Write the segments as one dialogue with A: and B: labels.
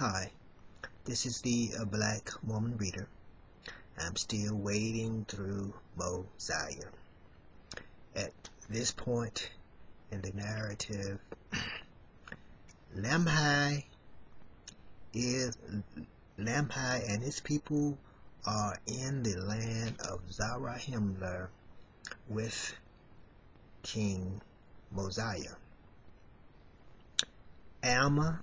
A: Hi, this is the Black Mormon Reader. I'm still wading through Mosiah. At this point in the narrative, Lamhi and his people are in the land of Zarahemla with King Mosiah. Alma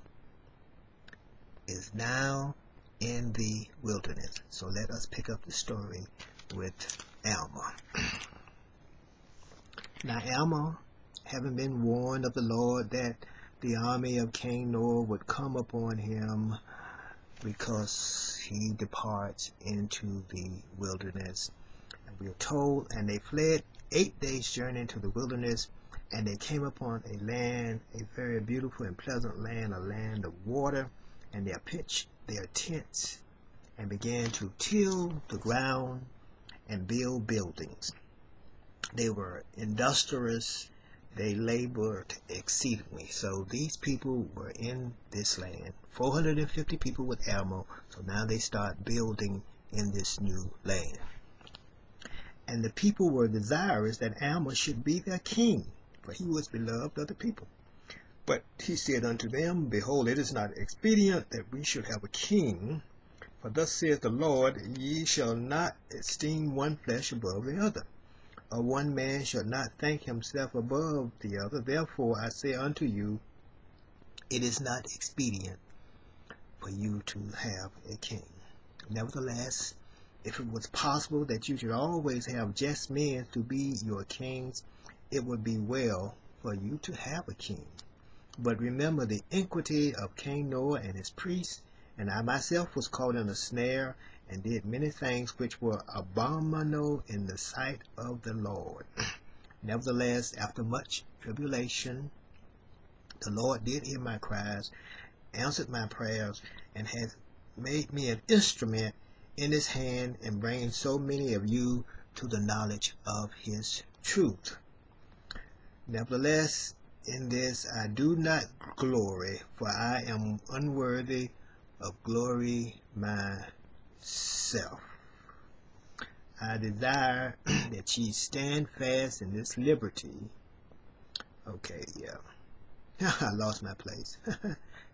A: is now in the wilderness. So let us pick up the story with Alma. Now Alma, having been warned of the Lord that the army of King Noah would come upon him because he departs into the wilderness. And we are told, and they fled 8 days' journey into the wilderness, and they came upon a land, a very beautiful and pleasant land, a land of water, and they pitched their tents and began to till the ground and build buildings. They were industrious, they labored exceedingly. So these people were in this land, 450 people with Alma. So now they start building in this new land. And the people were desirous that Alma should be their king, for he was beloved of the people. But he said unto them, Behold, it is not expedient that we should have a king. For thus saith the Lord, Ye shall not esteem one flesh above the other, or one man shall not think himself above the other. Therefore I say unto you, it is not expedient for you to have a king. Nevertheless, if it was possible that you should always have just men to be your kings, it would be well for you to have a king. But remember the iniquity of King Noah and his priests, and I myself was caught in a snare, and did many things which were abominable in the sight of the Lord. Nevertheless, after much tribulation, the Lord did hear my cries, answered my prayers, and hath made me an instrument in his hand, and bring so many of you to the knowledge of his truth. Nevertheless, in this I do not glory, for I am unworthy of glory myself. I desire that ye stand fast in this liberty. Okay, yeah. I lost my place.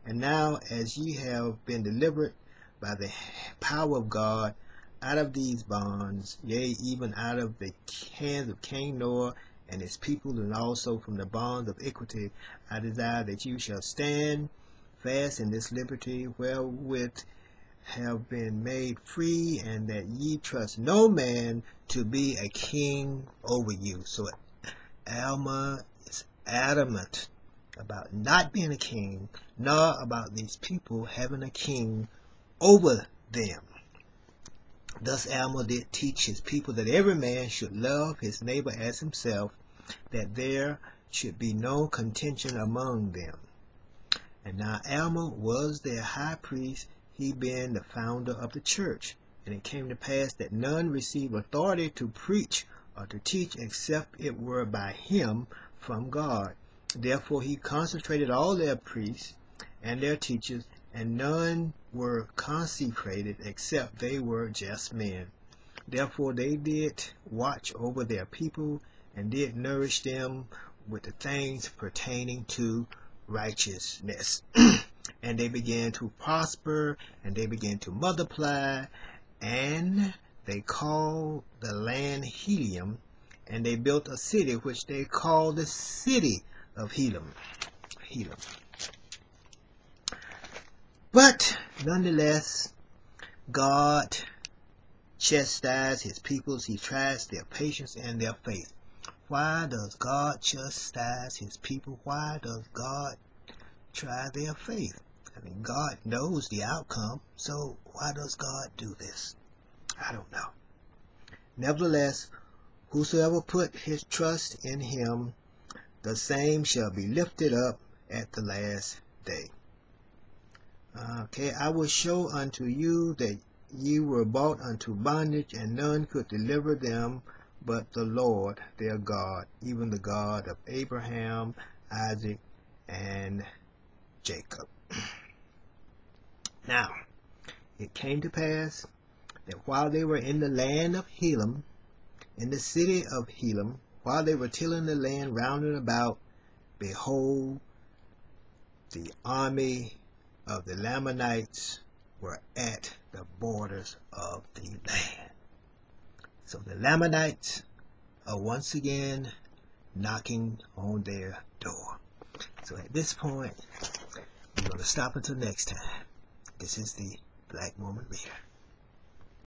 A: And now, as ye have been delivered by the power of God out of these bonds, yea, even out of the hands of King Noah and his people, and also from the bonds of iniquity, I desire that you shall stand fast in this liberty wherewith have been made free, and that ye trust no man to be a king over you. So Alma is adamant about not being a king, nor about these people having a king over them. Thus Alma did teach his people that every man should love his neighbor as himself, that there should be no contention among them. And now Alma was their high priest, he being the founder of the church. And it came to pass that none received authority to preach or to teach, except it were by him from God. Therefore he concentrated all their priests and their teachers, and none were consecrated except they were just men. Therefore they did watch over their people, and did nourish them with the things pertaining to righteousness. And they began to prosper, and they began to multiply, and they called the land Helam, and they built a city which they called the city of Helam. But nonetheless, God chastised his peoples. He tries their patience and their faith. Why does God chastise his people? Why does God try their faith? I mean, God knows the outcome, so why does God do this? I don't know. Nevertheless, whosoever put his trust in him, the same shall be lifted up at the last day. Okay, I will show unto you that ye were bought unto bondage, and none could deliver them but the Lord their God, even the God of Abraham, Isaac, and Jacob. Now, it came to pass that while they were in the land of Helam, in the city of Helam, while they were tilling the land round and about, behold, the army of the Lamanites were at the borders of the land. So the Lamanites are once again knocking on their door. So at this point, we're going to stop until next time. This is the Black Mormon Reader.